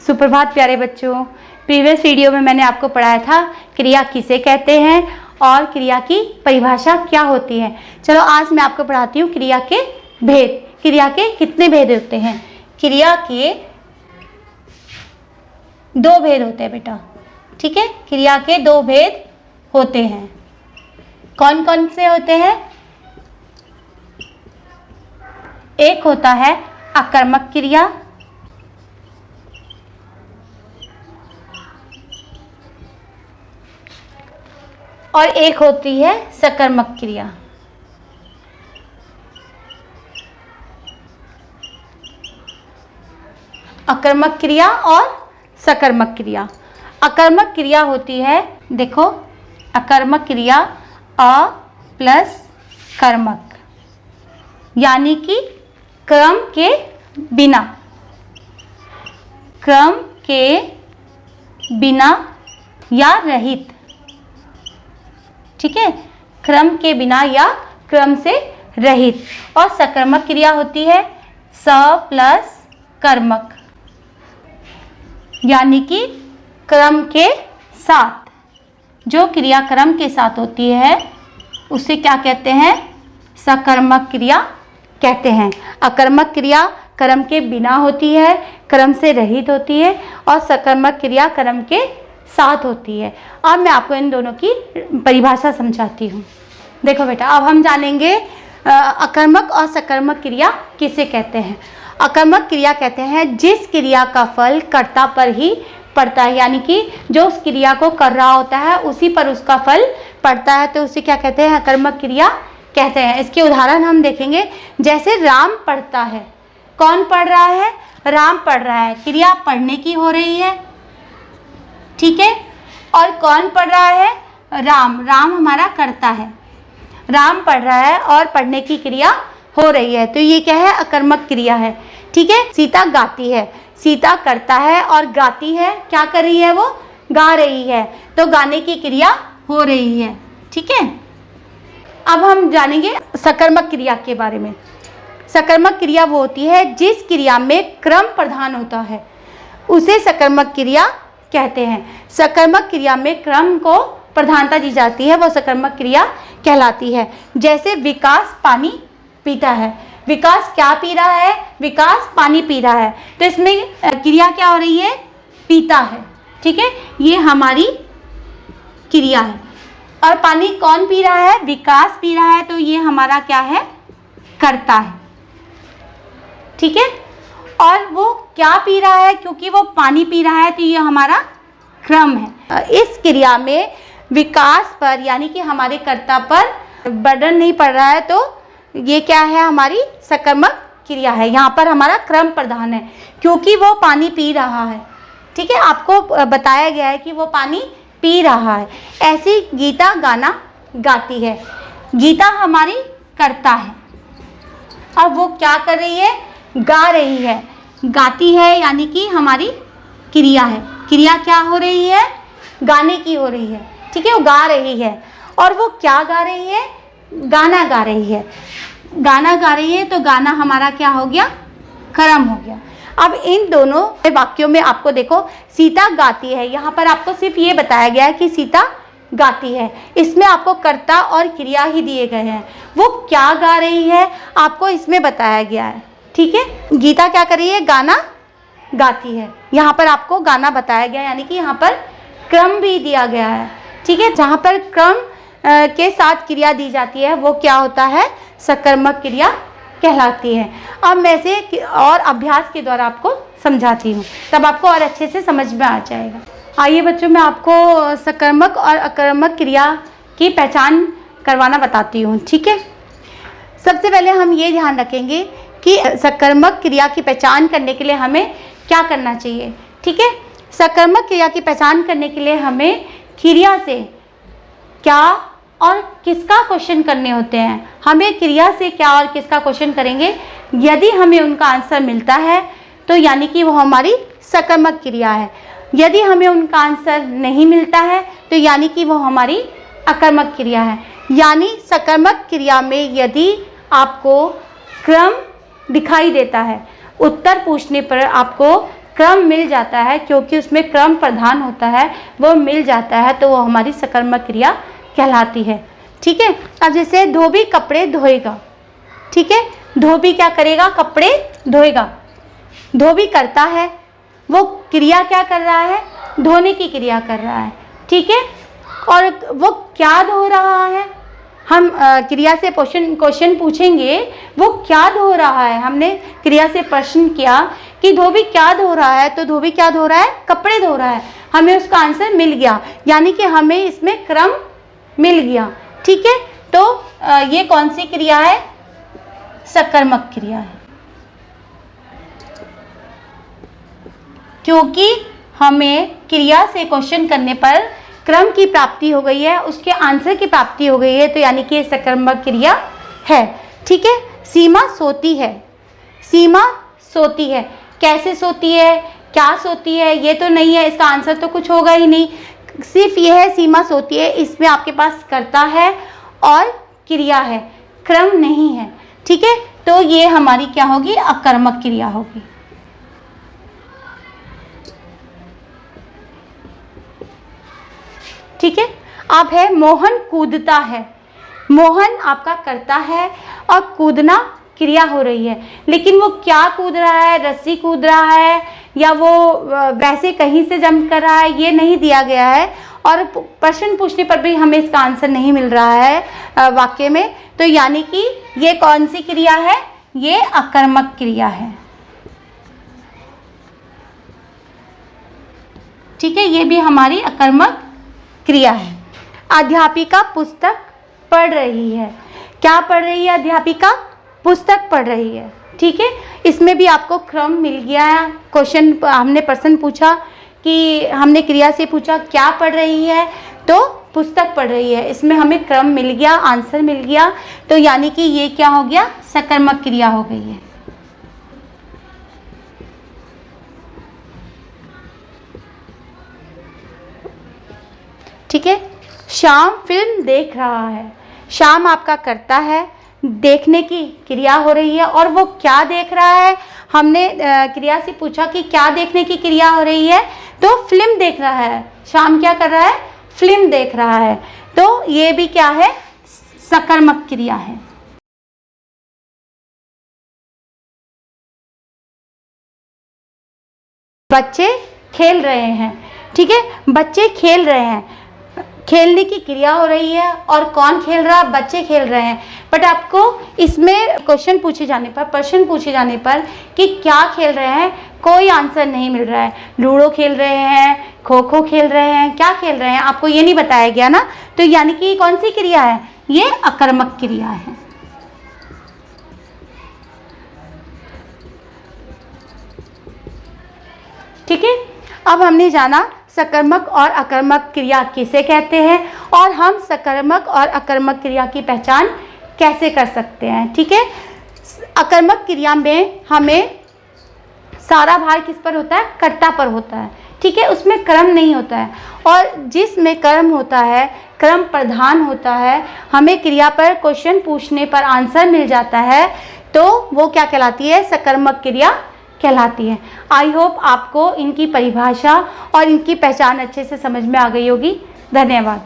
सुप्रभात प्यारे बच्चों। प्रीवियस वीडियो में मैंने आपको पढ़ाया था क्रिया किसे कहते हैं और क्रिया की परिभाषा क्या होती है। चलो आज मैं आपको पढ़ाती हूँ क्रिया के भेद। क्रिया के कितने भेद होते हैं? क्रिया के 2 भेद होते हैं बेटा, ठीक है। क्रिया के 2 भेद होते हैं। कौन कौन से होते हैं? एक होता है आकर्मक क्रिया और एक होती है सकर्मक क्रिया। अकर्मक क्रिया और सकर्मक क्रिया। अकर्मक क्रिया होती है, देखो, अकर्मक क्रिया अ प्लस कर्मक, यानी कि क्रम के बिना, क्रम के बिना या रहित, ठीक है, क्रम के बिना या क्रम से रहित। और सकर्मक क्रिया होती है स प्लस कर्मक, यानी कि क्रम के साथ। जो क्रिया क्रम के साथ होती है उसे क्या कहते हैं? सकर्मक क्रिया कहते हैं। अकर्मक क्रिया क्रम के बिना होती है, क्रम से रहित होती है, और सकर्मक क्रिया क्रम के साथ होती है। अब मैं आपको इन दोनों की परिभाषा समझाती हूँ। देखो बेटा, अब हम जानेंगे अकर्मक और सकर्मक क्रिया किसे कहते हैं। अकर्मक क्रिया कहते हैं जिस क्रिया का फल कर्ता पर ही पड़ता है, यानी कि जो उस क्रिया को कर रहा होता है उसी पर उसका फल पड़ता है, तो उसे क्या कहते हैं? अकर्मक क्रिया कहते हैं। इसके उदाहरण हम देखेंगे। जैसे राम पढ़ता है, कौन पढ़ रहा है? राम पढ़ रहा है, क्रिया पढ़ने की हो रही है, ठीक है। और कौन पढ़ रहा है? राम। राम हमारा करता है, राम पढ़ रहा है और पढ़ने की क्रिया हो रही है, तो ये क्या है? अकर्मक क्रिया है, ठीक है। सीता गाती है, सीता करता है और गाती है, क्या कर रही है? वो गा रही है, तो गाने की क्रिया हो रही है, ठीक है। अब हम जानेंगे सकर्मक क्रिया के बारे में। सकर्मक क्रिया वो होती है जिस क्रिया में क्रम प्रधान होता है, उसे सकर्मक क्रिया कहते हैं। सकर्मक क्रिया में क्रम को प्रधानता दी जाती है, वो सकर्मक क्रिया कहलाती है। जैसे विकास पानी पीता है, विकास क्या पी रहा है? विकास पानी पी रहा है, तो इसमें क्रिया क्या हो रही है? पीता है, ठीक है, ये हमारी क्रिया है। और पानी कौन पी रहा है? विकास पी रहा है, तो ये हमारा क्या है? करता है, ठीक है। और वो क्या पी रहा है? क्योंकि वो पानी पी रहा है, तो ये हमारा क्रम है। इस क्रिया में विकास पर, यानी कि हमारे कर्ता पर बर्डन नहीं पड़ रहा है, तो ये क्या है? हमारी सकर्मक क्रिया है। यहाँ पर हमारा क्रम प्रधान है, क्योंकि वो पानी पी रहा है, ठीक है। आपको बताया गया है कि वो पानी पी रहा है। ऐसी गीता गाना गाती है, गीता हमारी करता है, अब वो क्या कर रही है? गा रही है। गाती है यानी कि हमारी क्रिया है। क्रिया क्या हो रही है? गाने की हो रही है, ठीक है, वो गा रही है। और वो क्या गा रही है? गाना गा रही है। गाना गा रही है, तो गाना हमारा क्या हो गया? कर्म हो गया। अब इन दोनों वाक्यों में आपको देखो, सीता गाती है, यहाँ पर आपको सिर्फ ये बताया गया है कि सीता गाती है। इसमें आपको कर्ता और क्रिया ही दिए गए हैं। वो क्या गा रही है आपको इसमें बताया गया है, ठीक है। गीता क्या कर रही है? गाना गाती है। यहाँ पर आपको गाना बताया गया, यानी कि यहाँ पर क्रम भी दिया गया है, ठीक है। जहाँ पर क्रम के साथ क्रिया दी जाती है वो क्या होता है? सकर्मक क्रिया कहलाती है। अब मैं से और अभ्यास के द्वारा आपको समझाती हूँ, तब आपको और अच्छे से समझ में आ जाएगा। आइए बच्चों, मैं आपको सकर्मक और अकर्मक क्रिया की पहचान करवाना बताती हूँ, ठीक है। सबसे पहले हम ये ध्यान रखेंगे कि सकर्मक क्रिया की पहचान करने के लिए हमें क्या करना चाहिए, ठीक है। सकर्मक क्रिया की पहचान करने के लिए हमें क्रिया से क्या और किसका क्वेश्चन करने होते हैं। हमें क्रिया से क्या और किसका क्वेश्चन करेंगे। यदि हमें उनका आंसर मिलता है तो यानी कि वो हमारी सकर्मक क्रिया है। यदि हमें उनका आंसर नहीं मिलता है तो यानी कि वो हमारी अकर्मक क्रिया है। यानी सकर्मक क्रिया में यदि आपको क्रम दिखाई देता है, उत्तर पूछने पर आपको क्रम मिल जाता है, क्योंकि उसमें क्रम प्रधान होता है, वो मिल जाता है, तो वो हमारी सकर्मक क्रिया कहलाती है। ठीक है। अब जैसे धोबी कपड़े धोएगा, ठीक है, धोबी क्या करेगा, कपड़े धोएगा। धोबी करता है, वो क्रिया क्या कर रहा है, धोने की क्रिया कर रहा है। ठीक है। और वो क्या धो रहा है, हम क्रिया से क्वेश्चन पूछेंगे, वो क्या धो रहा है। हमने क्रिया से प्रश्न किया कि धोबी क्या धो रहा है, तो धोबी क्या धो रहा है, कपड़े धो रहा है। हमें उसका आंसर मिल गया, यानी कि हमें इसमें क्रम मिल गया। ठीक है। तो ये कौन सी क्रिया है, सकर्मक क्रिया है, क्योंकि हमें क्रिया से क्वेश्चन करने पर क्रम की प्राप्ति हो गई है, उसके आंसर की प्राप्ति हो गई है, तो यानी कि ये सकर्मक क्रिया है। ठीक है। सीमा सोती है, सीमा सोती है, कैसे सोती है, क्या सोती है, ये तो नहीं है, इसका आंसर तो कुछ होगा ही नहीं। सिर्फ ये है सीमा सोती है, इसमें आपके पास कर्ता है और क्रिया है, क्रम नहीं है। ठीक है। तो ये हमारी क्या होगी, अकर्मक क्रिया होगी। ठीक है। अब है मोहन कूदता है। मोहन आपका कर्ता है और कूदना क्रिया हो रही है, लेकिन वो क्या कूद रहा है, रस्सी कूद रहा है या वो वैसे कहीं से जंप कर रहा है, ये नहीं दिया गया है। और प्रश्न पूछने पर भी हमें इसका आंसर नहीं मिल रहा है वाक्य में, तो यानी कि ये कौन सी क्रिया है, ये अकर्मक क्रिया है। ठीक है। ये भी हमारी अकर्मक क्रिया है। अध्यापिका पुस्तक पढ़ रही है। क्या पढ़ रही है, अध्यापिका पुस्तक पढ़ रही है। ठीक है। इसमें भी आपको क्रम मिल गया है। क्वेश्चन हमने प्रश्न पूछा कि हमने क्रिया से पूछा क्या पढ़ रही है, तो पुस्तक पढ़ रही है, इसमें हमें क्रम मिल गया, आंसर मिल गया, तो यानी कि ये क्या हो गया, सकर्मक क्रिया हो गई है। ठीक है। श्याम फिल्म देख रहा है। श्याम आपका कर्ता है, देखने की क्रिया हो रही है, और वो क्या देख रहा है, हमने क्रिया से पूछा कि क्या देखने की क्रिया हो रही है, तो फिल्म देख रहा है। श्याम क्या कर रहा है, फिल्म देख रहा है, तो ये भी क्या है, सकर्मक क्रिया है। बच्चे खेल रहे हैं। ठीक है। बच्चे खेल रहे हैं, खेलने की क्रिया हो रही है, और कौन खेल रहा है, बच्चे खेल रहे हैं। बट आपको इसमें क्वेश्चन पूछे जाने पर, प्रश्न पूछे जाने पर कि क्या खेल रहे हैं, कोई आंसर नहीं मिल रहा है। लूडो खेल रहे हैं, खो खो खेल रहे हैं, क्या खेल रहे हैं, आपको ये नहीं बताया गया ना, तो यानी कि कौन सी क्रिया है, ये अकर्मक क्रिया है। ठीक है। अब हमने जाना सकर्मक और अकर्मक क्रिया किसे कहते हैं, और हम सकर्मक और अकर्मक क्रिया की पहचान कैसे कर सकते हैं। ठीक है। अकर्मक क्रिया में हमें सारा भार किस पर होता है, कर्ता पर होता है। ठीक है। उसमें क्रम नहीं होता है, और जिसमें क्रम होता है, क्रम प्रधान होता है, हमें क्रिया पर क्वेश्चन पूछने पर आंसर मिल जाता है, तो वो क्या कहलाती है, सकर्मक क्रिया कहलाती है। आई होप आपको इनकी परिभाषा और इनकी पहचान अच्छे से समझ में आ गई होगी। धन्यवाद।